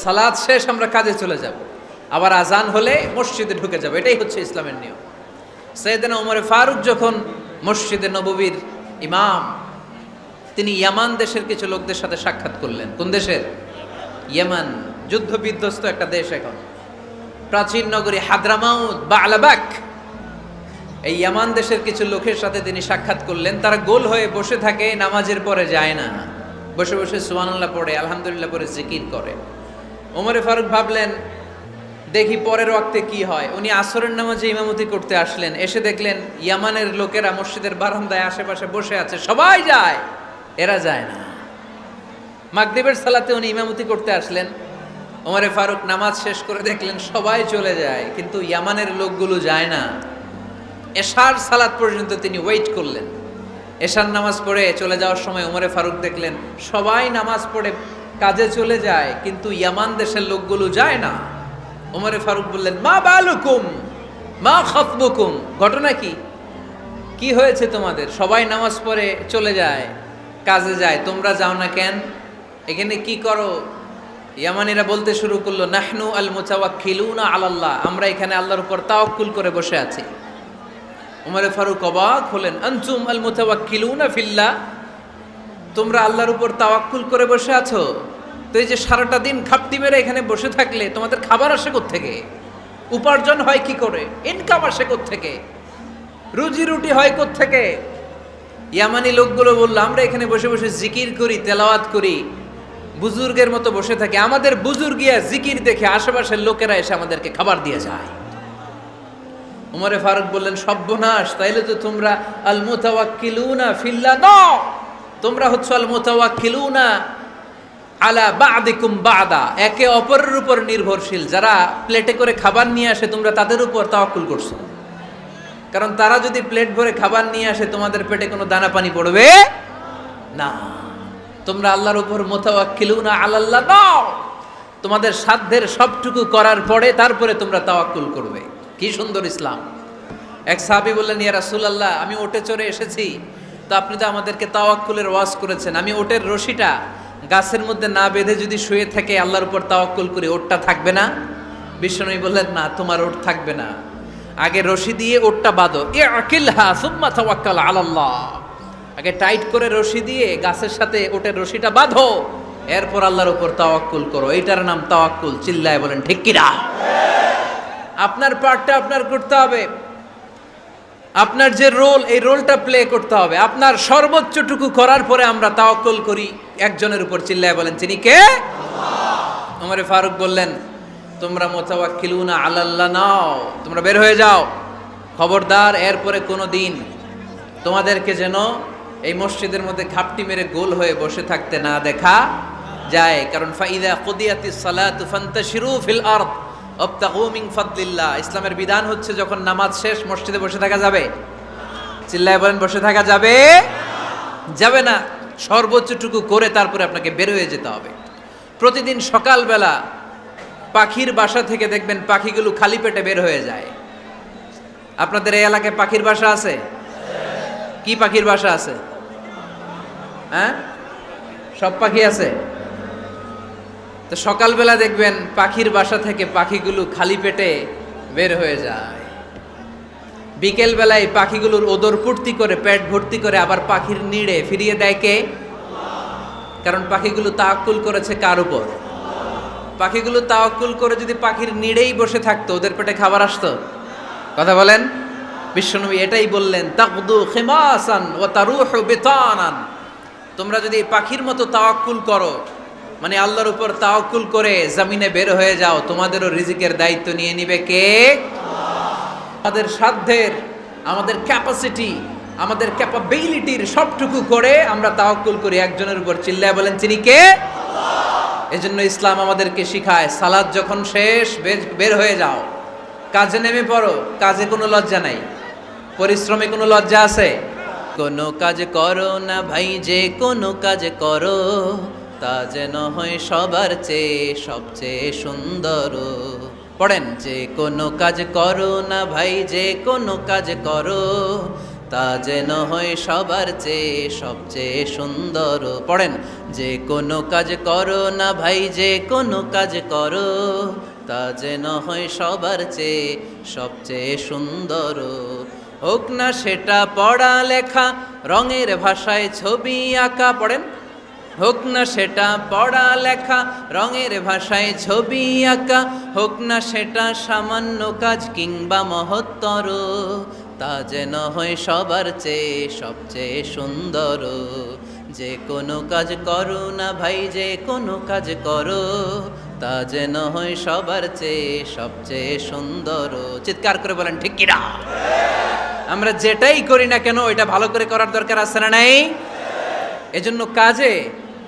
সালাত শেষ আমরা কাজে চলে যাব, আবার আজান হলে মসজিদে ঢুকে যাব। এটাই হচ্ছে ইসলামের নিয়ম। সাইয়েদনা ওমর ফারুক যখন মসজিদে নববীর ইমাম, তিনি ইয়ামান দেশের কিছু লোকদের সাথে সাক্ষাৎ করলেন। কোন দেশের? ইয়ামান, যুদ্ধ বিধ্বস্ত একটা দেশ এখন। প্রাচীন নগরী হাদরামাউত বা আলাবাক, এই ইয়ামান দেশের কিছু লোকের সাথে তিনি সাক্ষাৎ করলেন। তারা গোল হয়ে বসে থাকে, নামাজের পরে যায় না, বসে বসে সুবহানাল্লাহ পড়ে, আলহামদুলিল্লাহ পড়ে জিকির করে। ওমরে ফারুক ভাবলেন দেখি পরের ওয়াক্তে কি হয়। উনি আসরের নামাজে ইমামতি করতে আসলেন, এসে দেখলেন ইয়ামানের লোকেরা মসজিদের বারান্দায় আশেপাশে বসে আছে, সবাই যায়, এরা যায় না। মাগরিবের সালাতে উনি ইমামতি করতে আসলেন, ওমরে ফারুক নামাজ শেষ করে দেখলেন সবাই চলে যায়, কিন্তু ইয়ামানের লোকগুলো যায় না। এশার সালাত পর্যন্ত তিনি ওয়েট করলেন। এশার নামাজ পড়ে চলে যাওয়ার সময় ওমরে ফারুক দেখলেন সবাই নামাজ পড়ে কাজে চলে যায়, কিন্তু ইয়ামান দেশের লোকগুলো যায় না। ওমরে ফারুক বললেন, মা বালুকুম মা খাতবুকুম, ঘটনা কি? কি হয়েছে তোমাদের? সবাই নামাজ পড়ে চলে যায়, কাজে যায়, তোমরা যাও না কেন? এখানে কি করো? ইয়ামানিরা বলতে শুরু করলো, নাহনু আল মুতাওয়াক্কিলুনা আলাল্লাহ, আমরা এখানে আল্লাহর উপর তাওয়াক্কুল করে বসে আছি। ওমরে ফারুক অবাক হলেন, আনতুম আল মুতাওয়াক্কিলুনা ফিল্লাহ, তোমরা আল্লাহর উপর তাওয়াক্কুল করে বসে আছো? তো এই যে সারাটা দিন খাপটি মেরে এখানে বসে থাকলে তোমাদের খাবার আসে কোত্থেকে? উপার্জন হয় কি করে? ইনকাম আসে কোত্থেকে? রুজি রুটি হয় কোত্থেকে? ইয়ামানি লোকগুলো বললো, আমরা এখানে বসে বসে জিকির করি, তেলাওয়াত করি, বুজুর্গের মতো বসে থাকি, আমাদের বুজুর্গিয়া জিকির দেখে আশেপাশের লোকেরা এসে আমাদেরকে খাবার দিয়ে যায়। ওমরে ফারুক বললেন, সর্বনাশ, তাইলে তো তোমরা আল মুতাওয়াক্কিলুনা ফিল্লাহ নও, তোমরা হচ্ছে আল মুতাওয়াক্কিলুনা আলা বা'দিকুম বা'দা, একে অপরের উপর নির্ভরশীল। যারা প্লেটে করে খাবার নিয়ে আসে তোমরা তাদের উপর তাওয়াক্কুল করছো, কারণ তারা যদি প্লেট ভরে খাবার নিয়ে আসে তোমাদের পেটে কোনো দানা পানি পড়বে না। তোমরা আল্লাহর উপর মুতাওয়াক্কিলুনা আলাল্লাহ নও, তোমাদের সাধ্যের সবটুকু করার পরে তারপরে তোমরা তাওয়াক্কুল করবে। কি সুন্দর ইসলাম! এক সাহাবী বললেন, ইয়া রাসূলুল্লাহ, আমি ওটে চড়ে এসেছি, তো আপনি তো আমাদেরকে তাওয়াক্কুলের ওয়াজ করেছেন, আমি ওটের রশিটা গাছের মধ্যে না বেঁধে যদি শুয়ে থাকে আল্লাহর উপর তাওয়াক্কুল করি, ওটটা থাকবে না? বিশ্বনবী বললেন, না, তোমার ওট থাকবে না, আগে রশি দিয়ে ওটটা বাঁধো, ইআকিলহা সুম্মা তাওয়াক্কাল আলাল্লাহ, আগে টাইট করে রশি দিয়ে গাছের সাথে ওটের রশিটা বাঁধো, এরপর আল্লাহর উপর তাওয়াক্কুল করো। এইটার নাম তাওয়াক্কুল। চিল্লায় বলেন ঠিক কিনা? আপনার পার্টটা আপনার করতে হবে, আপনার যে রোল, এই রোলটা প্লে করতে হবে। আপনার সর্বোচ্চটুকু করার পরে আমরা তাওয়াক্কুল করি একজনের উপর। চিল্লায় বলেন তিনি কে? আল্লাহ। ওমরে ফারুক বললেন, তোমরা মুতাওয়াক্কিলুনা আলাল্লাহ নাও, তোমরা বের হয়ে যাও, খবরদার এরপরে কোনো দিন তোমাদেরকে যেন এই মসজিদের মধ্যে ঘাপটি মেরে গোল হয়ে বসে থাকতে না দেখা যায়। কারণ ফাইদা কুদিয়াতিস সালাতু ফান্তাশিরু ফিল আরদ ওয়াবতাগু মিন ফাদলিল্লাহ, ইসলামের বিধান হচ্ছে যখন নামাজ শেষ মসজিদে বসে থাকা যাবে? চিল্লায় বলেন বসে থাকা যাবে? যাবে না। সর্বোচ্চটুকু করে তারপরে আপনাকে বের হয়ে যেতে হবে। প্রতিদিন সকালবেলা পাখির বাসা থেকে দেখবেন পাখিগুলো খালি পেটে বের হয়ে যায়। আপনাদের এই এলাকায় পাখির বাসা আছে? কি পাখির বাসা আছে? হ্যাঁ, সব পাখি আছে? তো সকালবেলা দেখবেন পাখির বাসা থেকে পাখিগুলো খালি পেটে বের হয়ে যায়। বিকেল বেলায় পাখিগুলোর ওদর পূর্তি করে, পেট ভর্তি করে আবার পাখির নিড়ে ফিরিয়ে দেয় কে? কারণ পাখিগুলো তাওয়াক্কুল করেছে কার উপর? পাখিগুলো তাওয়াক্কুল করে যদি পাখির নিড়েই বসে থাকতো, ওদের পেটে খাবার আসতো? কথা বলেন। বিশ্বনবী এটাই বললেন, তাকদু খিমাসান ওয়া তারুহু বিতানান, তোমরা যদি পাখির মতো তাওয়াক্কুল করো, মানে আল্লাহর উপর তাওয়াক্কুল করে জমিনে বের হয়ে যাও, তোমাদেরও রিজিকের দায়িত্ব নিয়ে নিবে কে? আমাদের সাধ্যের, আমাদের ক্যাপাসিটি, আমাদের ক্যাপাবিলিটির সবটুকু করে আমরা তাওয়াক্কুল করি একজনের উপর। চিল্লায় বলেন তিনি কে? আল্লাহ। এজন্য ইসলাম আমাদেরকে শিখায়, সালাত যখন শেষ বের হয়ে যাও, কাজে নেমে পড়ো। কাজে কোনো লজ্জা নাই, পরিশ্রমে কোনো লজ্জা আছে? কোনো কাজ করো না ভাই, যে কোনো কাজ করো, তা যেন হয় সবার চেয়ে সবচেয়ে সুন্দর। পড়েন, যে কোনো কাজ করো না ভাই, যে কোনো কাজ করো, তা যেন হয় সবার চেয়ে সবচেয়ে সুন্দর। পড়েন, যে কোনো কাজ করো না ভাই, যে কোনো কাজ করো, তা যেন হয় সবার চেয়ে সবচেয়ে সুন্দর। হোক না সেটা পড়া লেখা, রঙের ভাষায় ছবি আঁকা, পড়েন, হোক না সেটা পড়া লেখা, রঙের ভাষায় ছবি আঁকা, হোক না সেটা সামান্য কাজ কিংবা মহত্তর, তা যেন হয় সবার চেয়ে সবচেয়ে সুন্দর। যে কোনো কাজ করো না ভাই, যে কোনো কাজ করো, তা যেন হয় সবার চেয়ে সবচেয়ে সুন্দর। চিৎকার করে বলেন ঠিক কিনা? আমরা যেটাই করি না কেন এটা ভালো করে করার দরকার আছে না নাই? এজন্য কাজে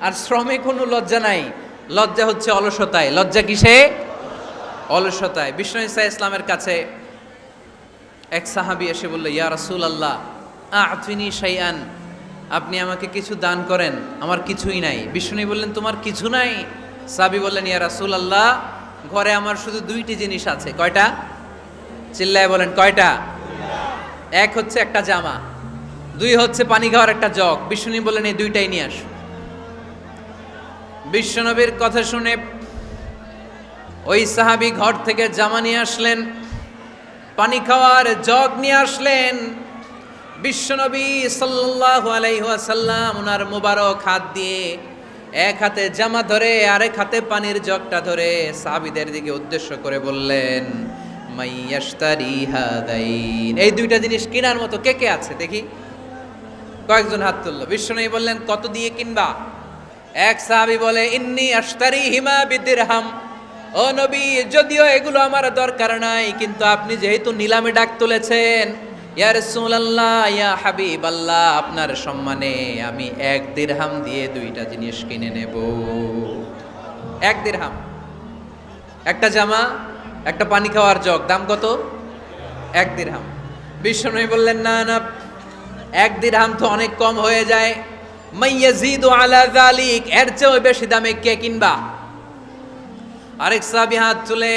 আর শ্রমে কোনো লজ্জা নাই, লজ্জা হচ্ছে অলসতায়। লজ্জা কিসে? অলসতায়। বিষ্ণু ইসা ইসলামের কাছে এক সাহাবী এসে বলল, ইয়া রাসূলুল্লাহ আ'তিনি শাইআন, আপনি আমাকে কিছু দান করেন, আমার কিছুই নাই। বিষ্ণু বললেন, তোমার কিছু নাই? সাহাবী বললেন, ইয়া রাসূলুল্লাহ ঘরে আমার শুধু দুইটি জিনিস আছে। কয়টা? চিল্লায় বলেন কয়টা? এক হচ্ছে একটা জামা, দুই হচ্ছে পানি খাওয়ার একটা জগ। বিষ্ণু বললেন, এই দুইটাই নিয়ে আসো। বিশ্বনবীর কথা শুনে ওই সাহাবী ঘর থেকে জামা নিয়ে আসলেন, পানি খাওয়ার জগ নিয়ে আসলেন। বিশ্বনবী সাল্লাল্লাহু আলাইহি ওয়াসাল্লাম ওনার মুবারক হাত দিয়ে এক হাতে জামা ধরে আরেক হাতে পানির জগটা ধরে সাহাবীদের দিকে উদ্দেশ্য করে বললেন, মাইয়াশতারি হাদাইন, এই দুইটা জিনিস কেনার মতো কে কে আছে দেখি? কয়েকজন হাত তুলল। বিশ্বনবী বললেন, কত দিয়ে কিনবা? এক সাহাবী বলে, ইন্নী আশতারিহিমা বিদিরহাম, ও নবী যদিও এগুলো আমার দরকার নাই, কিন্তু আপনি যেহেতু নিলামে ডাক তুলেছেন, ইয়া রাসূলুল্লাহ ইয়া হাবিবাল্লাহ, আপনার সম্মানে আমি 1 দিরহাম দিয়ে দুইটা জিনিস কিনে নেব। 1 দিরহাম, একটা জামা, একটা পানি খাওয়ার জগ, দাম কত? 1 দিরহাম। বিশ্বনবী বললেন, না না, 1 দিরহাম তো অনেক কম হয়ে যায়, মাইয়াজিদু আলা যালিক, এর চেয়ে বেশি দামে কে কিনবা? আরেক সাহাবী হাত তুলে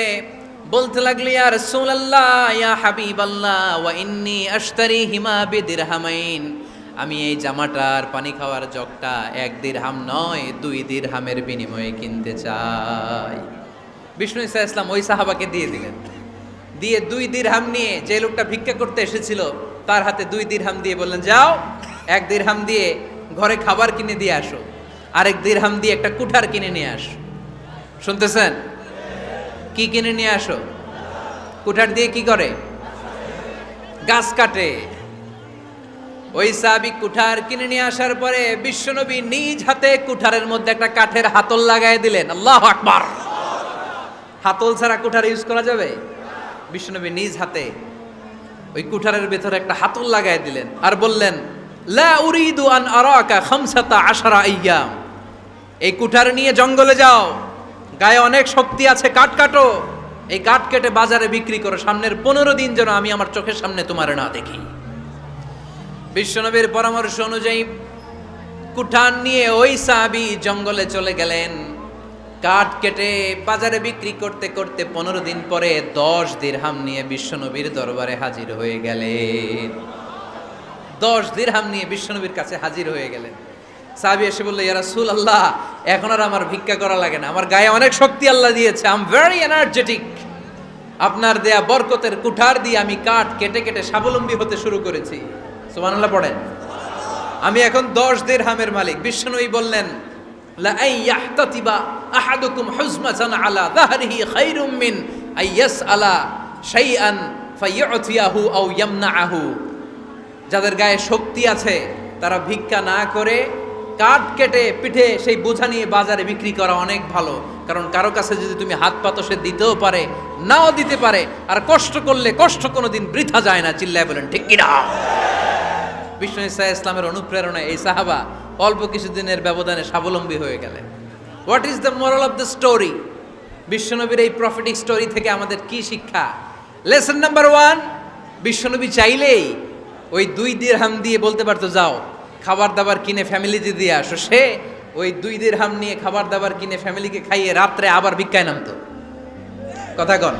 বলতে লাগলো, ইয়া রাসূলুল্লাহ ইয়া হাবিবাল্লাহ ওয়া ইন্নী আশতারিহিমা বিদিরহামাইন, আমি এই জামাটার পানি খাওয়ার জগটা 1 দিরহাম নয় 2 দিরহামের বিনিময়ে কিনতে চাই। বিষ্ণু ইসা ইসলাম ওই সাহাবাকে দিয়ে দিলেন। দিয়ে 2 দিরহাম নিয়ে যে লোকটা ভিক্ষা করতে এসেছিল তার হাতে 2 দিরহাম দিয়ে বললেন, যাও 1 দিরহাম দিয়ে ঘরে খাবার কিনে দিয়ে আসো, আরেক দিরহাম দিয়ে একটা কুঠার কিনে নিয়ে আসো। শুনতেছেন? কি কিনে নিয়ে আসো? কুঠার দিয়ে কি করে? গাছ কাটে। ওই সাহাবী কুঠার কিনে নিয়ে আসার পরে বিশ্বনবী নিজ হাতে কুঠারের মধ্যে একটা কাঠের হাতল লাগাই দিলেন। আল্লাহু আকবার! হাতল ছাড়া কুঠার ইউজ করা যাবে? বিশ্বনবী নিজ হাতে ওই কুঠারের ভেতরে একটা হাতল লাগাই দিলেন আর বললেন, লা উরিদু আন আরাকা 15 আইয়াম, এই কুঠার নিয়ে জঙ্গলে যাও, গায়ে অনেক শক্তি আছে, কাঠ কাটো, এই কাঠ কেটে বাজারে বিক্রি করো, সামনের 15 দিন যেন আমি আমার চোখের সামনে তোমার না দেখি। বিশ্বনবীর পরামর্শ অনুযায়ী কুঠার নিয়ে ওই সাহাবী জঙ্গলে চলে গেলেন। কাঠ কেটে বাজারে বিক্রি করতে করতে 15 দিন পরে 10 দিরহাম নিয়ে বিশ্বনবীর দরবারে হাজির হয়ে গেলেন। 10 দিরহাম নিয়ে বিশ্বনবীর কাছে হাজির হয়ে গেলেন। সাহাবী এসে বলল, ইয়া রাসূলুল্লাহ এখন আর আমার ভিক্ষা করা লাগে না, আমার গায়ে অনেক শক্তি আল্লাহ দিয়েছে, আই এম ভেরি এনার্জেটিক, আপনার দেয়া বরকতের কুঠার দিয়ে আমি কাঠ কেটে কেটে স্বাবলম্বী হতে শুরু করেছি। সুবহানাল্লাহ পড়েন। আমি এখন 10 দিরহামের মালিক। বিশ্বনবী বললেন, লা আইয়াহতাতিবা আহাদুকুম হুজমাতান আলা যাহরিহি খায়রুম মিন আইয়াসআলা শাইআন ফায়ু'তিয়াহু আও ইয়ামনাহু, যাদের গায়ে শক্তি আছে তারা ভিক্ষা না করে কাঠ কেটে পিঠে সেই বোঝা নিয়ে বাজারে বিক্রি করা অনেক ভালো। কারণ কারো কাছে যদি তুমি হাত পাতো সে দিতেও পারে, নাও দিতে পারে, আর কষ্ট করলে কষ্ট কোনোদিন বৃথা যায় না। চিল্লায় বলেন ঠিক কিনা? বিষ্ণু ইসা ইসলামের অনুপ্রেরণায় এই সাহাবা অল্প কিছুদিনের ব্যবধানে স্বাবলম্বী হয়ে গেলেন। What is the moral of the story? বিশ্বনবীর এই প্রফেটিক স্টোরি থেকে আমাদের কি শিক্ষা? লেসন নাম্বার 1, বিশ্বনবী চাইলেই ওই 2 দিরহাম দিয়ে বলতে পারতো, যাও খাবার দাবার কিনে ফ্যামিলিতে দিয়ে আসো। সে ওই 2 দিরহাম নিয়ে খাবার দাবার কিনে ফ্যামিলিকে খাইয়ে রাত্রে আবার ভিক্ষায় নামতো। কথা কন,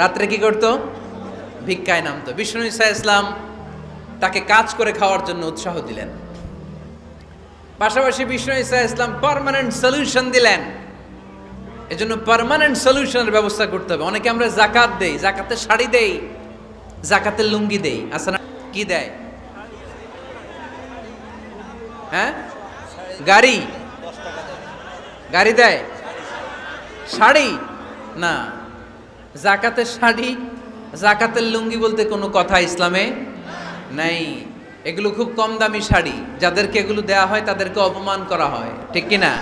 রাত্রে কি করতো? ভিক্ষায় নামতো। বিষ্ণু ইসা ইসলাম তাকে কাজ করে খাওয়ার জন্য উৎসাহ দিলেন। পাশাপাশি বিষ্ণু ঈসা ইসলাম পার্মানেন্ট সলিউশন দিলেন। এজন্য পার্মানেন্ট সলিউশনের ব্যবস্থা করতে হবে। অনেকে আমরা যাকাত দেই, যাকাতের শাড়ি দেই, যাকাতের লুঙ্গি দেই, আছে না? কি দেয়? হ্যাঁ, গাড়ি, গাড়ি দেয়, শাড়ি না। যাকাতের শাড়ি, যাকাতের লুঙ্গি বলতে কোনো কথা ইসলামে নাই। এগুলো খুব কম দামি শাড়ি, যাদেরকে এগুলো দেয়া হয় তাদেরকে অপমান করা হয়, ঠিক কি না?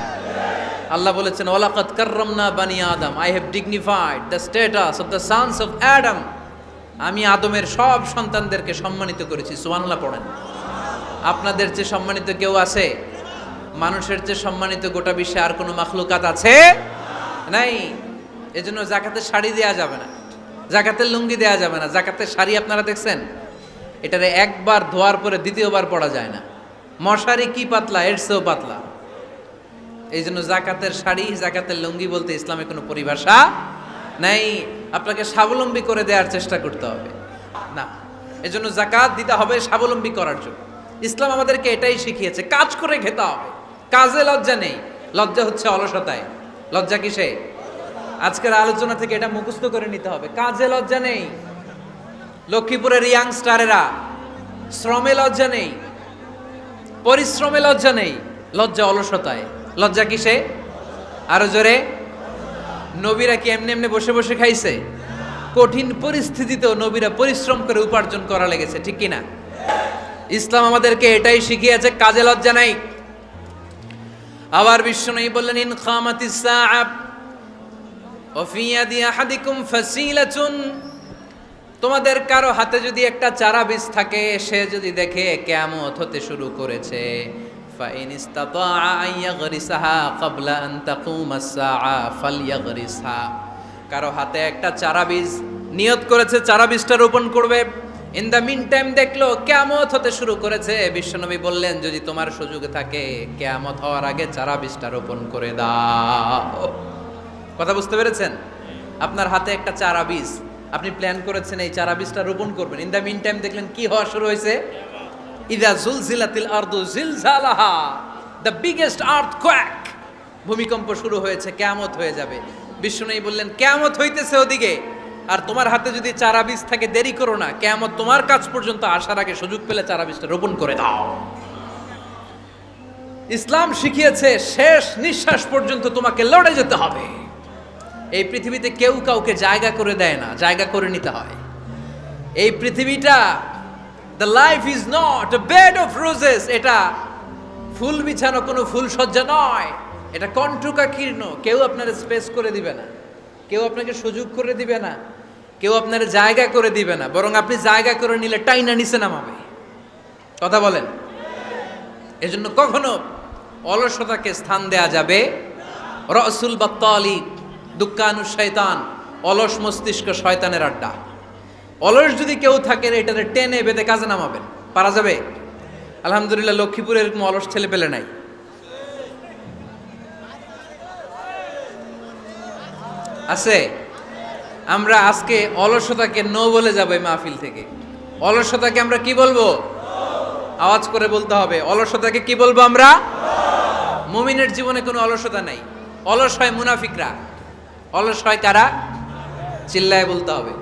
আল্লাহ বলেছেন ওয়ালাকাদ কাররামনা বানি আদম, I have dignified the status of the sons of Adam. আমি আদমের সব সন্তানদেরকে সম্মানিত করেছি। সুবহানাল্লাহ পড়েন। আপনাদের চেয়ে সম্মানিত কেউ আছে? মানুষের চেয়ে সম্মানিত গোটা বিশ্বে আর কোনো মাখলুকাত আছে? নাই। এজন্য যাকাতের শাড়ি দেয়া যাবে না, যাকাতের লুঙ্গি দেয়া যাবে না। যাকাতের শাড়ি আপনারা দেখছেন, এটারে একবার ধোয়ার পরে দ্বিতীয়বার পরা যায় না। মশারি কি পাতলা, এর চেয়েও পাতলা। এই জন্য যাকাতের শাড়ি, যাকাতের লুঙ্গি বলতে ইসলামে কোনো পরিভাষা নাই। আপনাকে স্বাবলম্বী করে দেওয়ার চেষ্টা করতে হবে না। এজন্য যাকাত দিতে হবে স্বাবলম্বী করার জন্য। ইসলাম আমাদেরকে এটাই শিখিয়েছে, কাজ করে খেতে হবে। কাজে লজ্জা নেই, লজ্জা হচ্ছে অলসতায়। লজ্জা কিসে? আজকের আলোচনা থেকে এটা মুখস্থ করে নিতে হবে, কাজে লজ্জা নেই। লক্ষ্মীপুরের ইয়াংস্টারেরা শ্রমে লজ্জা নেই, পরিশ্রমে লজ্জা নেই, লজ্জা অলসতায়। লজ্জা কিসে? আরো জোরে। নবীরা কি এমনি এমনি বসে বসে খাইছে? কঠিন পরিস্থিতিতেও নবীরা পরিশ্রম করে উপার্জন করা লেগেছে, ঠিক কিনা? ইসলাম আমাদেরকে এটাই শিখিয়েছে, কাজে লজ্জা নাই। আবার বিশ্বনবী বললেন ইন খামাতিস সাআ ওয়া ফি ইয়াদি আহাদিকুম ফাসিলাতুন, তোমাদের কারো হাতে যদি একটা চারা বীজ থাকে, সে যদি দেখে কিয়ামত হতে শুরু করেছে, ফাইন ইসতাতা আন ইয়াগরিসাহা ক্বাবলা আন তাকুমাস সাআ ফালইয়াগরিসহা। কারো হাতে একটা চারা বীজ নিয়ত করেছে, চারা বীজটা রোপণ করবে। ইন দ্য মিন টাইম দেখলো কিয়ামত হতে শুরু করেছে। বিশ্বনবী বললেন যদি তোমার সুযোগ থাকে কিয়ামত হওয়ার আগে চারা বীজটা রোপণ করে দাও। কথা বুঝতে পেরেছেন? আপনার হাতে একটা চারা বীজ, আপনি প্ল্যান করেছেন এই চারা বীজটা রোপণ করবেন। ইন দ্য মিন টাইম দেখলেন কি হওয়া শুরু হয়েছে? ইযা জুলজিলাতিল আরদু জিলজালাহা, দ্য বিগেস্ট আর্থকোয়েক, ভূমিকম্প শুরু হয়েছে, কিয়ামত হয়ে যাবে। বিশ্বনবী বললেন কিয়ামত হইতেছে ওদিকে, আর তোমার হাতে যদি চারা বীজ থাকে দেরি করো না, কিয়ামত তোমার কাছ পর্যন্ত আসার আগে সুযোগ পেলে চারা বীজটা রোপণ করে দাও। ইসলাম শিখিয়েছে শেষ নিঃশ্বাস পর্যন্ত তোমাকে লড়ে যেতে হবে। এই পৃথিবীতে কেউ কাউকে জায়গা করে দেয় না, জায়গা করে নিতে হয়। এই পৃথিবীটা, the life is not a bed of roses, এটা ফুল বিছানো কোনো ফুল সজ্জা নয়, এটা কণ্টকাকীর্ণ। কেউ আপনার স্পেস করে দিবে না, কেউ আপনাকে সুযোগ করে দিবে না, কেউ আপনার জায়গা করে দিবে না, বরং আপনি জায়গা করে নিলে টাইনা নিচে নামাবে। কথা বলেন? এজন্য কখনো অলসতাকে স্থান দেয়া যাবে। রসুল বাত্তালি দুক্কানু শয়তান, অলস মস্তিষ্ক শয়তানের আড্ডা। অলস যদি কেউ থাকে এটাতে টেনে বেঁধে কাজে নামাবেন, পারা যাবে? আলহামদুলিল্লাহ লক্ষ্মীপুরে এরকম অলস ছেলে পেলে নাই। আছে? আমরা আজকে অলসতাকে নো বলে যাবো এই মাহফিল থেকে। অলসতাকে আমরা কি বলবো? আওয়াজ করে বলতে হবে। অলসতাকে কি বলবো আমরা? মুমিনের জীবনে কোনো অলসতা নাই। অলস হয় মুনাফিকরা। অলস হয় কারা? চিল্লায় বলতে হবে।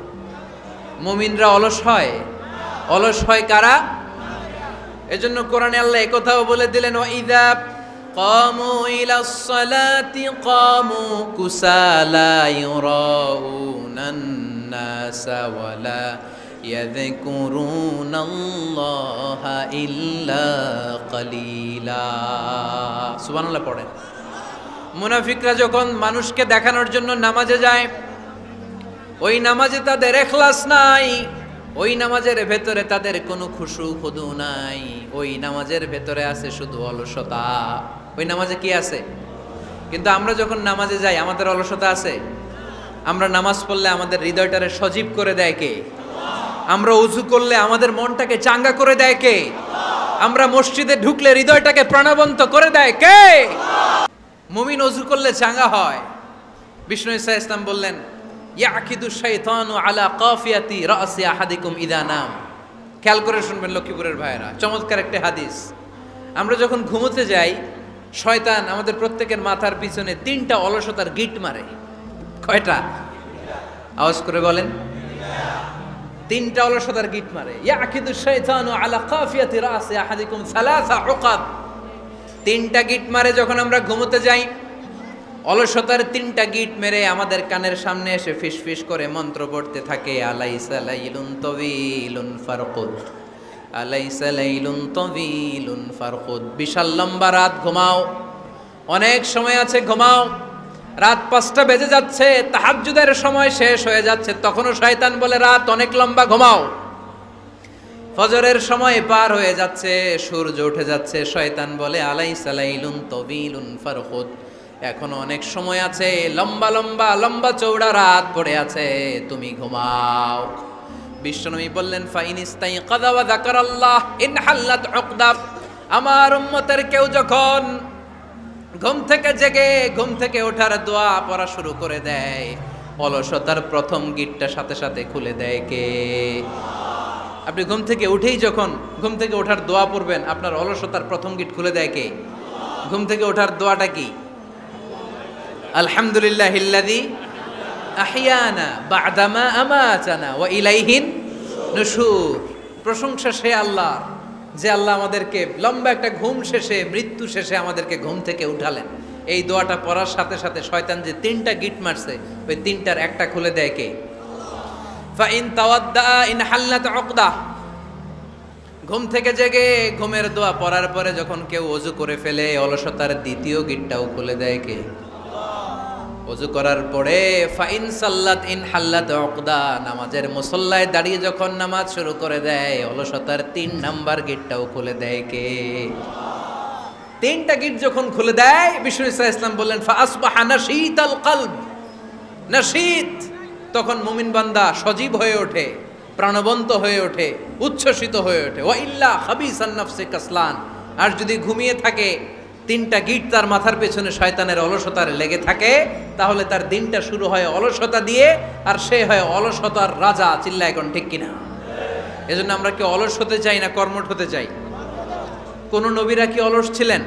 মুমিনরা অলস হয়। অলস হয় কারা? এজন্য কোরআনে আল্লাহ একথাও বলে দিলেন ওয়াইদা قاموا إلى الصلاة قاموا كسالى يراءون الناس ولا يذكرون الله إلا قليلا। সুবহানাল্লাহ পড়েন। মুনাফিকরা যখন মানুষকে দেখানোর জন্য নামাজে যায়, ওই নামাজে তাদের ইখলাস নাই, ওই নামাজের ভেতরে তাদের কোনো খুশু খুদু নাই, ওই নামাজের ভেতরে আছে শুধু অলসতা। ওই নামাজে কি আছে? কিন্তু আমরা যখন নামাজে যাই আমাদের অলসতা আছে? আমরা নামাজ পড়লে আমাদের হৃদয়টারে সজীব করে দেয় কে? আমরা ওযু করলে আমাদের মনটাকে চাঙ্গা করে দেয় কে? আমরা মসজিদে ঢুকলে হৃদয়টাকে প্রাণবন্ত করে দেয় কে? মুমিন ওযু করলে চাঙ্গা হয়। বিষ্ণু ঈসা ইসলাম বললেন ইয়াকিদু শাইতানু আলা কাফিয়াতি রাসি আহাদিকুম ইদা নাম। খেয়াল করে শুনবেন লক্ষ্মীপুরের ভাইয়েরা, চমৎকার একটা হাদিস। আমরা যখন ঘুমোতে যাই, শয়তান আমাদের প্রত্যেকের মাথার পিছনে 3টা অলসতার গিট মারে। কয়টা? আওয়াজ করে বলেন। 3টা অলসতার গিট মারে। ইয়াকিদু শাইতানু আলা কাফিয়াতি রাসি আহাদিকুম সালাসা উকাব। 3টা গিট মারে যখন আমরা ঘুমোতে যাই। অলসতার 3টা গিট মেরে আমাদের কানের সামনে এসে ফিসফিস করে মন্ত্র পড়তে থাকে, আলাইসা লাইলুন তাওয়িলুন ফারকুদ, আলাইসা লাইলুন তাওয়িলুন ফারকুদ। বিশাল লম্বা রাত, ঘুমাও। অনেক সময় আছে, ঘুমাও। রাত 5টা বেজে যাচ্ছে, তাহাজ্জুদের সময় শেষ হয়ে যাচ্ছে, তখনও শয়তান বলে রাত অনেক লম্বা, ঘুমাও। ফজরের সময় পার হয়ে যাচ্ছে, সূর্য উঠে যাচ্ছে, শয়তান বলে আলাইসা লাইলুন তাওয়িলুন ফারকুদ, এখনো অনেক সময় আছে, লম্বা লম্বা লম্বা চৌড়া রাত পড়ে আছে, তুমি ঘুমাও। বিশ্বনবী বললেন ফাইনিস্তাইকাযা ওয়া যাকারাল্লাহ ইনহাল্লাত উকদা। আমার উম্মতের কেউ যখন ঘুম থেকে জেগে ঘুম থেকে ওঠার দোয়া পড়া শুরু করে দেয়, অলসতার প্রথম গিটটা সাথে সাথে খুলে দেয় কে? আপনি ঘুম থেকে উঠেই যখন ঘুম থেকে ওঠার দোয়া পড়বেন, আপনার অলসতার প্রথম গিট খুলে দেয় কে? ঘুম থেকে ওঠার দোয়াটা কি? আলহামদুলিল্লাহিল্লাযী আহইয়ানা বা'দামা আমাতানা ওয়া ইলাইহিন নুশুর। প্রশংসা সে আল্লাহ, যে আল্লাহ আমাদেরকে লম্বা একটা ঘুম শেষে, মৃত্যু শেষে আমাদেরকে ঘুম থেকে উঠালেন। এই দোয়াটা পড়ার সাথে সাথে শয়তান যে 3টা গিট মারছে, ওই 3টার একটা খুলে দেয় কে? ফাইন তাওয়াদ্দা ইনহাল্লাত উকদা। ঘুম থেকে জেগে ঘুমের দোয়া পড়ার পরে যখন কেউ ওযু করে ফেলে, অলসতার দ্বিতীয় গিটটাও খুলে দেয় কে? ওযু করার পরে ফাইন সাল্লাত ইনহাল্লাত উকদা, নামাজের মুসল্লায় দাঁড়িয়ে যখন নামাজ শুরু করে দেয়, অলসতার 3 নাম্বার গিটটাও খুলে দেয় কে? 3টা গিট যখন খুলে দেয়, বিষ্ণু ইসা ইসলাম বললেন ফাআসবাহা নাশীতাল কলব। নাশীত, তখন মুমিন বান্দা সজীব হয়ে ওঠে, প্রাণবন্ত হয়ে ওঠে, উচ্ছ্বসিত হয়ে ওঠে। ওয়া ইল্লা খাবিসান নাফসি কাসলান, আর যদি ঘুমিয়ে থাকে, 3টা গিট তার মাথার পেছনে শয়তানের অলসতার লেগে থাকে, তাহলে তার দিনটা শুরু হয় অলসতা দিয়ে, আর সে হয় অলসতার রাজা। চিল্লা এখন ঠিক কিনা? এজন্য আমরা কি অলস হতে চাই না কর্মঠ হতে চাই? কোন নবীরা কি অলস ছিলেন?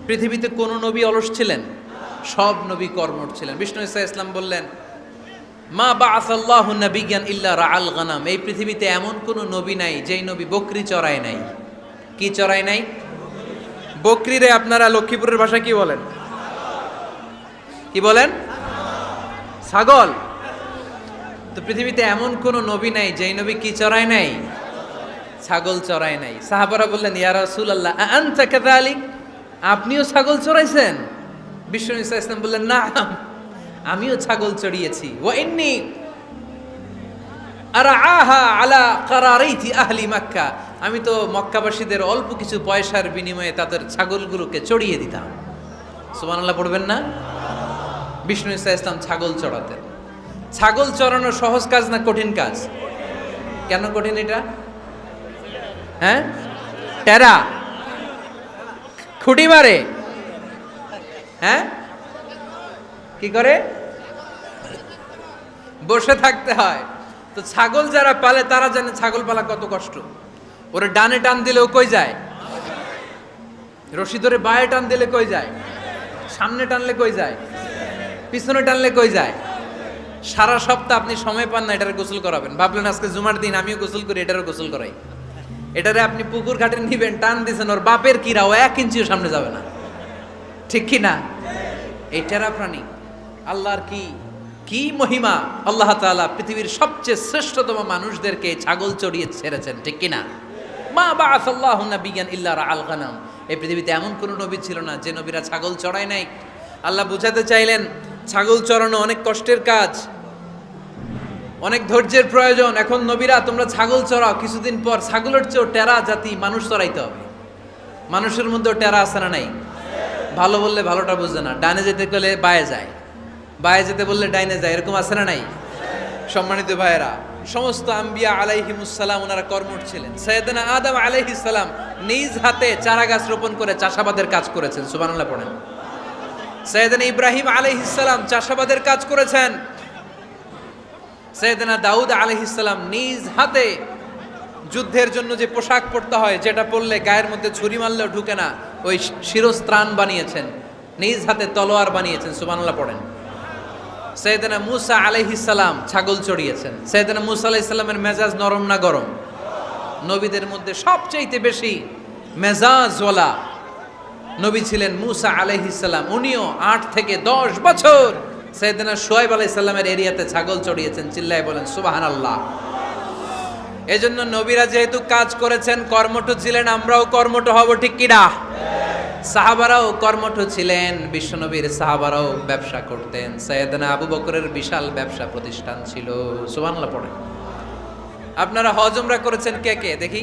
পৃথিবীতে কোন নবী অলস ছিলেন? সব নবী কর্মঠ ছিলেন। বিষ্ণু ইসা ইসলাম বললেন মা বাআসাল্লাহু নাবিয়্যান ইল্লা রাআল গানাম। এই পৃথিবীতে এমন কোন নবী নাই যেই নবী বকরি চড়ায় নাই। কি চড়ায় নাই? বকরিরে আপনারা লক্ষ্মীপুরের ভাষায় কি বলেন? কি বলেন? ছাগল। তো পৃথিবীতে এমন কোন নবী নাই যেই নবী কি চড়ায় নাই? ছাগল চড়ায় নাই। সাহাবারা বললেন ইয়া রাসূলুল্লাহ আনতা কাযালিক, আপনিও ছাগল চড়াইছেন? বিষ্ণু ইসা ইসলাম বললেন না, আমিও ছাগল চড়িয়েছি। ওয়া ইন্নী আরআহা আলা কারারাইতি আহলি মক্কা, আমি তো মক্কাবাসীদের অল্প কিছু পয়সার বিনিময়ে তাদের ছাগলগুলোকে চড়িয়ে দিতাম। সুবহানাল্লাহ পড়বেন না? বিষ্ণু ইসা ইসলাম ছাগল চড়াতেন। ছাগল চড়ানো সহজ কাজ না কঠিন কাজ? কেন কঠিন এটা? হ্যাঁ, টেরা খুঁটি মারে। হ্যাঁ, কি করে? বসে থাকতে হয়। তো ছাগল যারা পালে তারা জানে ছাগল পালা কত কষ্ট। ওরে ডানে টান দিলেও কই যায়, রশি ধরে বায়ে টান দিলে কই যায়, সামনে টানলে কই যায়, পিছনে টানলে কই যায়। সারা সপ্তাহ আপনি সময় পান না এটারে গোসল করাবেন। ভাবলেন আজকে জুমার দিন আমিও গোসল করি, এটারও গোসল করাই। এটারে আপনি পুকুর ঘাটে নিবেন, টান দিছেন, ওর বাপের কিরা ও 1 ইঞ্চিও সামনে যাবে না। ঠিক কি না? এই টেরা প্রাণী আল্লাহর কি কি মহিমা! আল্লাহ তাআলা পৃথিবীর সবচেয়ে শ্রেষ্ঠতম মানুষদেরকে ছাগল চড়িয়ে ছেড়েছেন। ঠিক কি না? মা বাআসাল্লাহু নাবিয়্যান ইল্লা রাআল গানাম। এই পৃথিবীতে এমন কোন নবী ছিল না যে নবীরা ছাগল চড়ায় নাই। আল্লাহ বুঝাতে চাইলেন ছাগল চড়ানো অনেক কষ্টের কাজ, অনেক ধৈর্যের প্রয়োজন। এখন নবীরা তোমরা ছাগল চড়াও, কিছুদিন পর ছাগলের চেয়েও টেরা জাতি মানুষ চড়াইতে হবে। মানুষের মধ্যেও টেরা আছে না নাই? ভালো বললে ভালোটা বুঝে না, ডানে যেতে গেলে বায়ে যায়, বায়ে যেতে বললে ডাইনে যায়, এরকম আছে না নাই? সম্মানিত ভাইয়েরা, সমস্ত আম্বিয়া আলাইহিমুসসালাম ওনারা কর্মঠ ছিলেন। সাইয়েদনা আদম আলাইহিস সালাম নিজ হাতে চারা গাছ রোপণ করে চাষাবাদের কাজ করেছেন। সুবহানাল্লাহ পড়েন। সাইয়েদনা ইব্রাহিম আলাইহিস সালাম চাষাবাদের কাজ করেছেন। সাইয়েদনা দাউদ আলাইহিস সালাম নিজ হাতে যুদ্ধের জন্য যে পোশাক পরতে হয়, যেটা পরলে গায়ের মধ্যে ছুরি মারলেও ঢুকে না, ওই শিরস্ত্রাণ বানিয়েছেন, নিজ হাতে তলোয়ার বানিয়েছেন। সুবহানাল্লাহ পড়েন। সাইয়েদনা মূসা আলাইহিস সালাম ছাগল চড়িয়েছেন। সাইয়েদনা মূসা আলাইহিস সালামের মেজাজ নরম না গরম? নবীদের মধ্যে সবচাইতে বেশি মেজাজওয়ালা নবী ছিলেন মূসা আলাইহিস সালাম। উনিও 8 থেকে 10 বছর সাইয়েদনা শুআয়ব আলাইহিস সালামের এরিয়াতে ছাগল চড়িয়েছেন। চিল্লায় বলেন সুবহানাল্লাহ। এজন্য নবীরা যেহেতু কাজ করেছেন, কর্মঠ ছিলেন, আমরাও কর্মঠ হব, ঠিক কিনা? সাহাবারাও কর্মঠ ছিলেন, বিশ্বনবীর সাহাবারাও ব্যবসা করতেন। সাইয়েদনা আবু বকরের বিশাল ব্যবসা প্রতিষ্ঠান ছিল। সুবহানাল্লাহ পড়ে। আপনারা হজ উমরা করেছেন কে কে দেখি?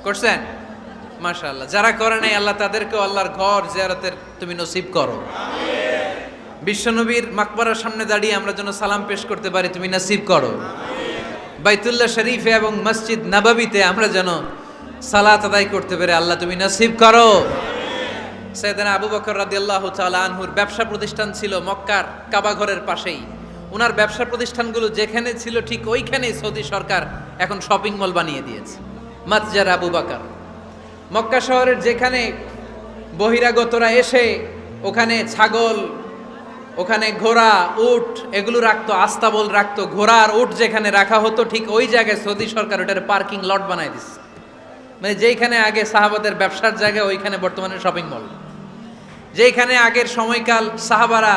করছেন? মাশাআল্লাহ। যারা করে নাই আল্লাহ তাদেরকেও আল্লাহর ঘর জিয়ারতের তুমি নসিব করো। বিশ্বনবীর মাকবারার সামনে দাঁড়িয়ে আমরা যেন সালাম পেশ করতে পারি, তুমি নসিব করো। বাইতুল্লাহ শরীফে এবং মসজিদ নববীতে আমরা যেন সালাত আদায় করতে পারি, আল্লাহ তুমি নসিব করো। সাইয়েদনা আবু বকর রাদিয়াল্লাহু তাআলা আনহুর ব্যবসা প্রতিষ্ঠান ছিল মক্কার কাবা ঘরের পাশেই। ওনার ব্যবসা প্রতিষ্ঠানগুলো যেখানে ছিল ঠিক ওইখানেই সৌদি সরকার এখন শপিং মল বানিয়ে দিয়েছে, মাতজার আবু বকর। মক্কা শহরের যেখানে বহিরাগতরা এসে ওখানে ছাগল, ওখানে ঘোড়া, উট এগুলো রাখতো, আস্তাবল রাখতো, ঘোড়া আর উট যেখানে রাখা হতো ঠিক ওই জায়গায় সৌদি সরকার ওটার পার্কিং লট বানায় দিচ্ছে। মানে যেখানে আগে সাহাবাদের ব্যবসার জায়গা, ওইখানে বর্তমানে শপিং মল। যেখানে আগের সময়কাল সাহাবারা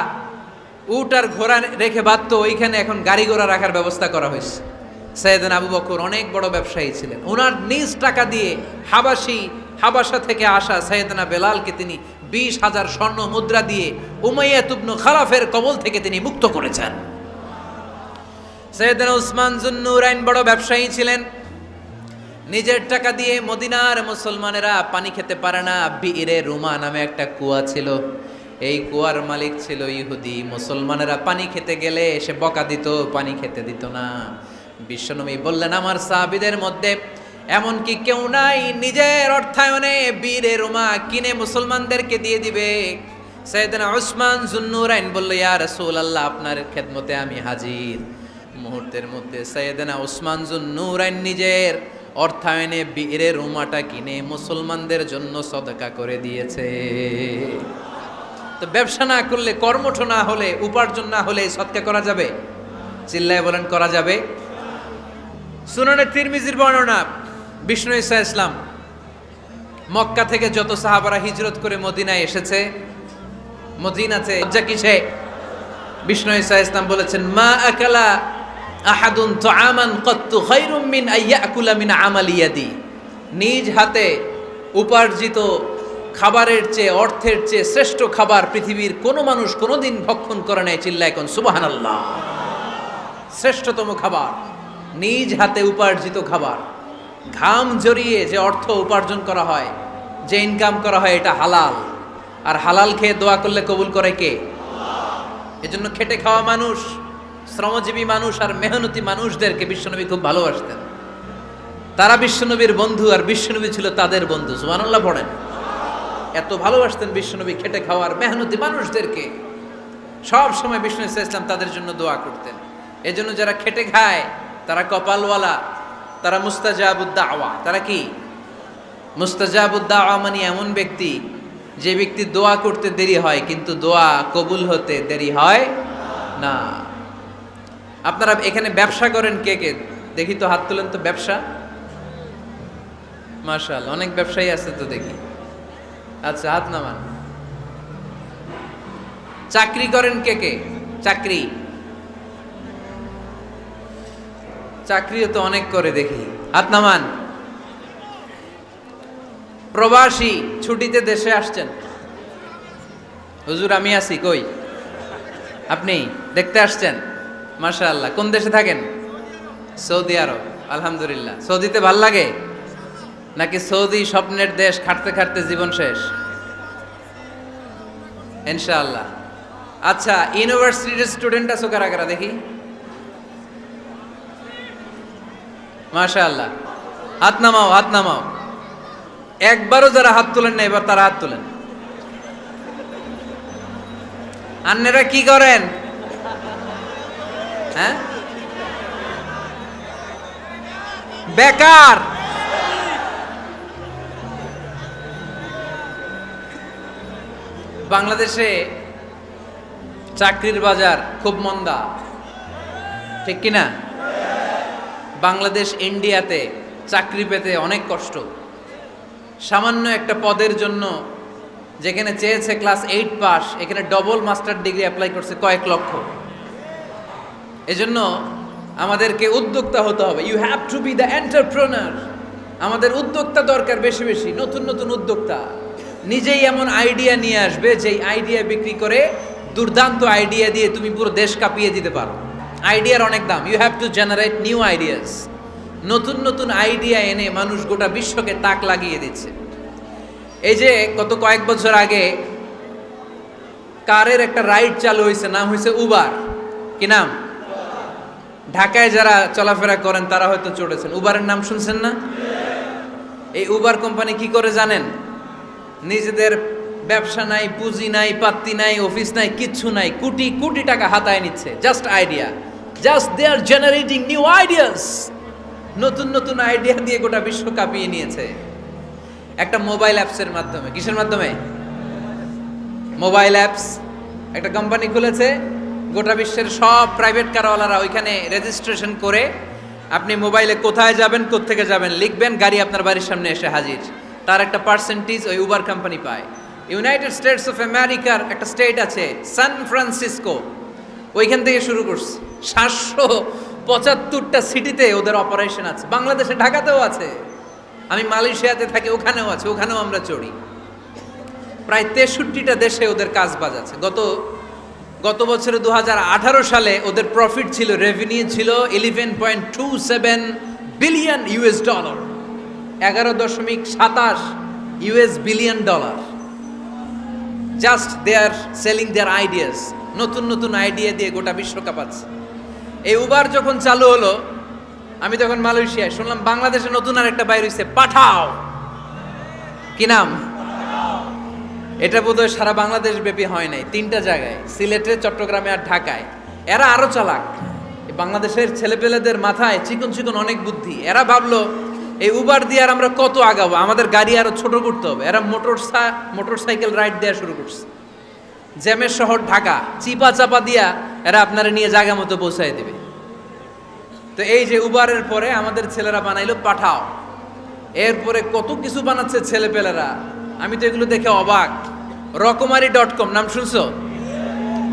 উট আর ঘোড়া রেখে বাঁধতো, ওইখানে এখন গাড়ি ঘোড়া রাখার ব্যবস্থা করা হয়েছে। সাইয়েদনা আবু বকর অনেক বড় ব্যবসায়ী ছিলেন। ওনার নিজ টাকা দিয়ে হাবাসা থেকে আসা সাইয়েদনা বেলালকে তিনি 20,000 স্বর্ণ মুদ্রা দিয়ে উমাইয়া ইবনে খালাফের কবল থেকে তিনি মুক্ত করেছেন। সাইয়েদনা উসমান যুন্নুরাইন বড় ব্যবসায়ী ছিলেন। নিজের টাকা দিয়ে মদিনার মুসলমানেরা পানি খেতে পারে না, বিইরে রুমা নামে একটা কুয়া ছিল, এই কুয়ার মালিক ছিল ইহুদি। মুসলমানেরা পানি খেতে গেলে এসে বকা দিত, পানি খেতে দিত না। বিশ্বনবী বললেন, আমার সাহাবীদের মধ্যে এমন কি কেউ নাই নিজের অর্থায়নে বীরে রুমা কিনে মুসলমানদেরকে দিয়ে দিবে? সাইয়েদনা উসমান যুন্নুরাইন বলল, ইয়া রাসূলুল্লাহ, আপনার খেদমতে আমি হাজির। মুহূর্তের মধ্যে সাইয়েদনা উসমান যুন্নুরাইন নিজের অর্থায়নে বীরে রুমাটা কিনে মুসলমানদের জন্য সদকা করে দিয়েছে। তো ব্যবসা না করলে, কর্মঠ না হলে, উপার্জন না হলে সদকা করা যাবে? চিল্লায় বলেন করা যাবে? সুনানে তিরমিজির বর্ণনা, বিষ্ণু ঈসা ইসলাম মক্কা থেকে যত সাহাবারা হিজরত করে মদিনায় এসেছে, মদিনাতে লজ্জা কিসে? বিষ্ণু ঈসা ইসলাম বলেছেন, মা আকালা আহাদুন তুআমান কাত্তু খায়রুম মিন আইয়াকুলা মিন আমালি ইয়াদি। নিজ হাতে উপার্জিত খাবারের চেয়ে, অর্থের চেয়ে শ্রেষ্ঠ খাবার পৃথিবীর কোনো মানুষ কোনোদিন ভক্ষণ করে নাই। চিল্লায় কোন সুবহানাল্লাহ। শ্রেষ্ঠতম খাবার নিজ হাতে উপার্জিত খাবার। ঘাম জড়িয়ে যে অর্থ উপার্জন করা হয়, যে ইনকাম করা হয়, এটা হালাল। আর হালাল খেয়ে দোয়া করলে কবুল করে কে? এজন্য খেটে খাওয়া মানুষ, শ্রমজীবী মানুষ আর মেহনতি মানুষদেরকে বিশ্বনবী খুব ভালোবাসতেন। তারা বিশ্বনবীর বন্ধু আর বিশ্বনবী ছিল তাদের বন্ধু। সুবহানাল্লাহ পড়েন। এত ভালোবাসতেন বিশ্বনবী খেটে খাওয়ার মেহনতি মানুষদেরকে। সব সময় বিষ্ণু ইসলাম তাদের জন্য দোয়া করতেন। এজন্য যারা খেটে খায় তারা কপালওয়ালা, তারা মুস্তাজাবুদ দাওয়া। তারা কি? মুস্তাজাবুদ দাওয়া মানে এমন ব্যক্তি যে ব্যক্তি দোয়া করতে দেরি হয় কিন্তু দোয়া কবুল হতে দেরি হয় না। আপনারা এখানে ব্যবসা করেন কে কে দেখি তো, হাত তোলেন তো। ব্যবসা, মাশাআল্লাহ, অনেক ব্যবসায়ী আছে তো দেখি। আচ্ছা, হাত নামান। চাকরি করেন কে কে? চাকরি, চাকরিও তো অনেক করে দেখি, হাত নামান। প্রবাসী, ছুটিতে দেশে আসছেন। হুজুর আমি আছি, কই? আপনি দেখতে আসছেন? মাশাআল্লাহ। কোন দেশে থাকেন? সৌদি আরব। আলহামদুলিল্লাহ। সৌদিতে ভাল লাগে নাকি সৌদি স্বপ্নের দেশ, খাটতে খাটতে জীবন শেষ? ইনশাআল্লাহ। আচ্ছা, ইউনিভার্সিটির স্টুডেন্ট আছো কারা কারা দেখি? মাশাআল্লাহ। হাত নামাও, হাত নামাও। একবারও যারা হাত তোলেন না এবার তারা হাত তোলেন। আন্নেরা কি করেন? হ্যাঁ, বেকার। বাংলাদেশে চাকরির বাজার খুব মন্দা, ঠিক কিনা? বাংলাদেশ ইন্ডিয়াতে চাকরি পেতে অনেক কষ্ট। সামান্য একটা পদের জন্য যেখানে চেয়েছে ক্লাস 8 পাস, এখানে ডবল মাস্টার ডিগ্রি অ্যাপ্লাই করছে কয়েক লক্ষ। এজন্য আমাদেরকে উদ্যোক্তা হতে হবে। You have to be the entrepreneur. আমাদের উদ্যোক্তা দরকার, বেশি বেশি নতুন নতুন উদ্যোক্তা। নিজেই এমন আইডিয়া নিয়ে আসবে যেই আইডিয়া বিক্রি করে দুর্দান্ত আইডিয়া দিয়ে তুমি পুরো দেশ কাঁপিয়ে দিতে পারো। আইডিয়ার অনেক দাম। You have to generate new ideas. নতুন নতুন আইডিয়া এনে মানুষ গোটা বিশ্বকে তাক লাগিয়ে দিচ্ছে। এই যে গত কয়েক বছর আগে কারের একটা রাইড চালু হয়েছে, নাম হয়েছে উবার। কি নাম? ঢাকায় যারা চলাফেরা করেন তারা হয়তো চড়েছেন। উবারের নাম শুনছেন না? এই উবার কোম্পানি কি করে জানেন? নিজেদের ব্যবসা নাই, পুঁজি নাই, পাত্তি নাই, অফিস নাই, কিচ্ছু নাই, কোটি কোটি টাকা হাতায় নিচ্ছে। Just idea, just they are generating new ideas. নতুন নতুন আইডিয়া দিয়ে গোটা বিশ্ব কাঁপিয়ে নিয়েছে একটা মোবাইল অ্যাপসের মাধ্যমে। কিসের মাধ্যমে? Mobile apps. একটা কোম্পানি খুলেছে, গোটা বিশ্বের সব প্রাইভেট কারওয়ালারা ওইখানে রেজিস্ট্রেশন করে আপনি মোবাইলে কোথায় যাবেন, কোত্থেকে যাবেন লিখবেন, গাড়ি আপনার বাড়ির সামনে এসে হাজির। তার একটা পার্সেন্টেজ ওই উবার কোম্পানি পায়। ইউনাইটেড স্টেটস অফ আমেরিকার একটা স্টেট আছে সান ফ্রান্সিসকো, ওইখান থেকে শুরু করছে। 775টা সিটিতে ওদের অপারেশন আছে। বাংলাদেশে ঢাকাতেও আছে। আমি মালয়েশিয়াতে থাকি, ওখানেও আছে, ওখানেও আমরা চড়ি। প্রায় 63টা দেশে ওদের কাজ বাজ আছে। গত বছরে 2018 সালে ওদের প্রফিট ছিল, রেভিনিউ ছিল 11.27 billion US dollar, 11.27 US billion dollar. Just they are selling their ideas. নতুন নতুন আইডিয়া দিয়ে গোটা বিশ্ব কাঁপাচ্ছে। এই উবার যখন চালু হলো, আমি তখন মালয়েশিয়ায় শুনলাম বাংলাদেশে নতুন আর একটা বাইর হইছে, পাঠাও। কি নাম? এটা বোধহয় সারা বাংলাদেশ ব্যাপী হয় নাই, 3টা জায়গায়, সিলেটে, চট্টগ্রামে আর ঢাকায়। এরা আরো চালাক। বাংলাদেশের ছেলেপেলেদের মাথায় চিকন চিকন অনেক বুদ্ধি। এরা ভাবলো এই উবার দিয়ে আর আমরা কত আগাবো, আমাদের গাড়ি আরো ছোট করতে হবে। এরা মোটরসাইকেল রাইড দেওয়া শুরু করছে। জ্যামের শহর ঢাকা, চিপা চাপা দিয়া এরা আপনারা নিয়ে জায়গা মতো পৌঁছায় দেবে। তো এই যে উবারের পরে আমাদের ছেলেরা বানাইলো পাঠাও। এরপরে কত কিছু বানাচ্ছে ছেলেপেলেরা, আমি তো এগুলো দেখে অবাক। রকমারি.com নাম শুনছো?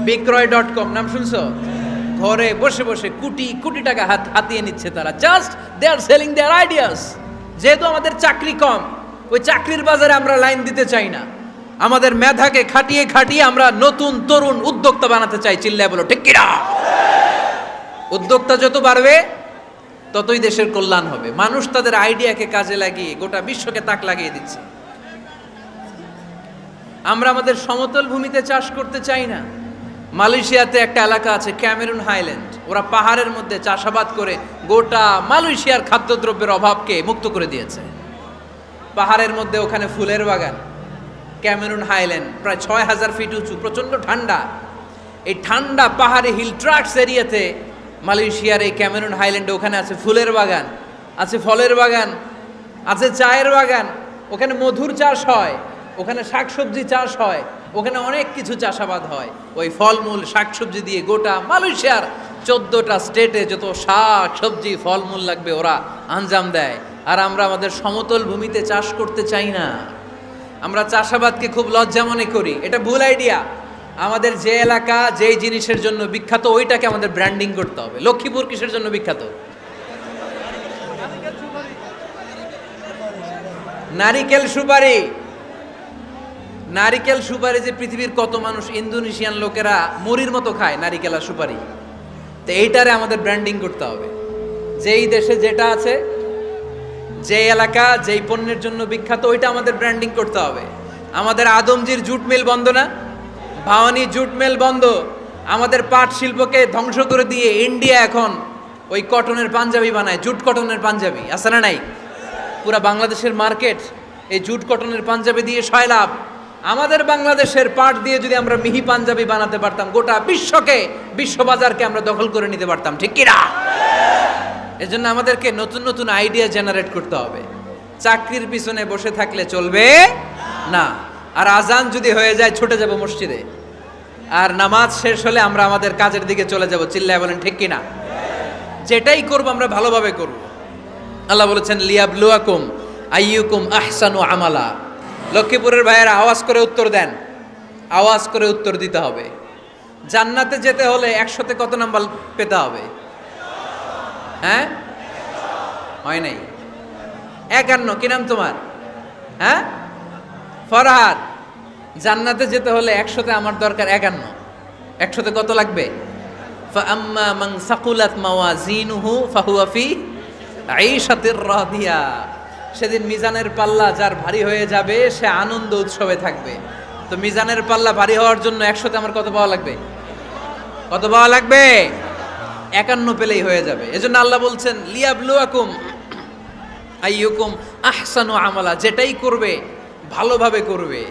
বিক্রয়.com নাম শুনছো? ঘরে বসে বসে কোটি কোটি টাকা হাতিয়ে নিচ্ছে তারা। Just they are selling their ideas. যেহেতু আমাদের চাকরি কম, ওই চাকরির বাজারে আমরা লাইন দিতে চাই না। আমাদের মেধাকে খাটিয়ে খাটিয়ে আমরা নতুন তরুণ উদ্যোক্তা বানাতে চাই। চিল্লায় বলো ঠিক কিনা? উদ্যোক্তা যত বাড়বে ততই দেশের কল্যাণ হবে। মানুষ তাদের আইডিয়াকে কাজে লাগিয়ে গোটা বিশ্বকে তাক লাগিয়ে দিচ্ছে। আমরা আমাদের সমতল ভূমিতে চাষ করতে চাই না। মালয়েশিয়াতে একটা এলাকা আছে ক্যামেরুন হাইল্যান্ড, ওরা পাহাড়ের মধ্যে চাষাবাদ করে গোটা মালয়েশিয়ার খাদ্যদ্রব্যের অভাবকে মুক্ত করে দিয়েছে। পাহাড়ের মধ্যে ওখানে ফুলের বাগান। ক্যামেরুন হাইল্যান্ড প্রায় 6000 ফিট উঁচু, প্রচণ্ড ঠান্ডা। এই ঠান্ডা পাহাড়ি হিল ট্রাক্স এরিয়াতে মালয়েশিয়ার এই ক্যামেরুন হাইল্যান্ডে ওখানে আছে ফুলের বাগান, আছে ফলের বাগান, আছে চায়ের বাগান। ওখানে মধুর চাষ হয়, ওখানে শাকসবজি চাষ হয়, ওখানে অনেক কিছু চাষাবাদ হয়। ওই ফলমূল শাকসবজি দিয়ে গোটা মালয়েশিয়ার 14টা স্টেটে যত শাক সবজি ফলমূল লাগবে ওরা আঞ্জাম দেয়। আর আমরা আমাদের সমতল ভূমিতে চাষ করতে চাই না। আমরা চাষাবাদকে খুব লজ্জা মনে করি। এটা ভুল আইডিয়া। আমাদের যে এলাকা যেই জিনিসের জন্য বিখ্যাত ওইটাকে আমাদের ব্র্যান্ডিং করতে হবে। লক্ষ্মীপুর কিসের জন্য বিখ্যাত? নারিকেল সুপারি। নারিকেল সুপারি যে পৃথিবীর কত মানুষ, ইন্দোনেশিয়ান লোকেরা মুড়ির মতো খায় নারিকেল আর সুপারি। তো এইটারে আমাদের ব্র্যান্ডিং করতে হবে। যেই দেশে যেটা আছে, যে এলাকা যেই পণ্যের জন্য বিখ্যাত ওইটা আমাদের ব্র্যান্ডিং করতে হবে। আমাদের আদমজির জুট মিল বন্ধ না? ভাওয়ানি জুট মিল বন্ধ। আমাদের পাট শিল্পকে ধ্বংস করে দিয়ে ইন্ডিয়া এখন ওই কটনের পাঞ্জাবি বানায়, জুট কটনের পাঞ্জাবি। আছে না নাই? পুরা বাংলাদেশের মার্কেট এই জুট কটনের পাঞ্জাবি দিয়ে সয়লাভ। আমাদের বাংলাদেশের পাট দিয়ে যদি আমরা মিহি পাঞ্জাবি বানাতে পারতাম, গোটা বিশ্ববাজারকে আমরা দখল করে নিতে পারতাম। ঠিক কিনা? এজন্য আমাদেরকে নতুন নতুন আইডিয়া জেনারেট করতে হবে। চাকরির পিছনে বসে থাকলে চলবে না। আর আজান যদি হয়ে যায় ছুটে যাব মসজিদে, আর নামাজ শেষ হলে আমরা আমাদের কাজের দিকে চলে যাব। চিল্লায় বলেন ঠিক কিনা? যেটাই করব আমরা ভালোভাবে করব। আল্লাহ বলেছেন লিয়াবলুয়াকুম আইয়ুকুম আহসানু আমালা। লক্ষ্মীপুরের ভাইয়েরা আওয়াজ করে উত্তর দেন, আওয়াজ করে উত্তর দিতে হবে। জান্নাতে যেতে হলে 100তে কত নাম্বার পেতে হবে? হ্যাঁ, হয় নাই 51। কি নাম তোমার? হ্যাঁ, ফরহাদ। জান্নাতে যেতে হলে 100তে আমার দরকার 51। 100তে কত লাগবে? ফাআম্মা মান সাকুলাত মাওয়াজিনুহু ফাহুয়া ফি আইশাতির রাদিয়া। সেদিন মিজানের পাল্লা যার ভারী হয়ে যাবে সে আনন্দ উৎসবে থাকবে। তো মিজানের পাল্লা ভারী হওয়ার জন্য 100তে আমার কত পাওয়া লাগবে? কত পাওয়া লাগবে? 51 পেলেই হয়ে যাবে। এজন্য আল্লাহ বলছেন লিয়াবলুয়াকুম আইয়ুকুম আহসানু আমালা। যেটাই করবে ভালোভাবে করবে।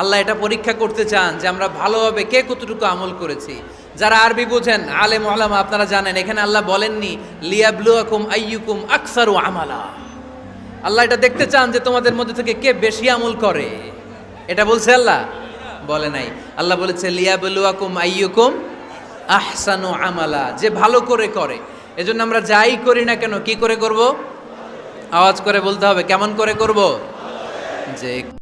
আল্লাহ এটা পরীক্ষা করতে চান যে আমরা ভালোভাবে কে কতটুকু আমল করেছি। যারা আরবি বোঝেন আলেম ওলামা আপনারা জানেন, এখানে আল্লাহ বলেননি লিয়াবলুয়াকুম আইয়ুকুম আকসারু আমালা। আল্লাহ এটা দেখতে চান যে তোমাদের মধ্যে থেকে কে বেশি আমল করে। এটা বলছে আল্লাহ? বলে নাই। আল্লাহ বলেছে লিয়াবলুয়াকুম আইয়ুকুম আহসানু আমালা, যে ভালো করে করে। এজন্য আমরা যাই করি না কেন কি করে করব? আওয়াজ করে বলতে হবে। কেমন করে করব? যে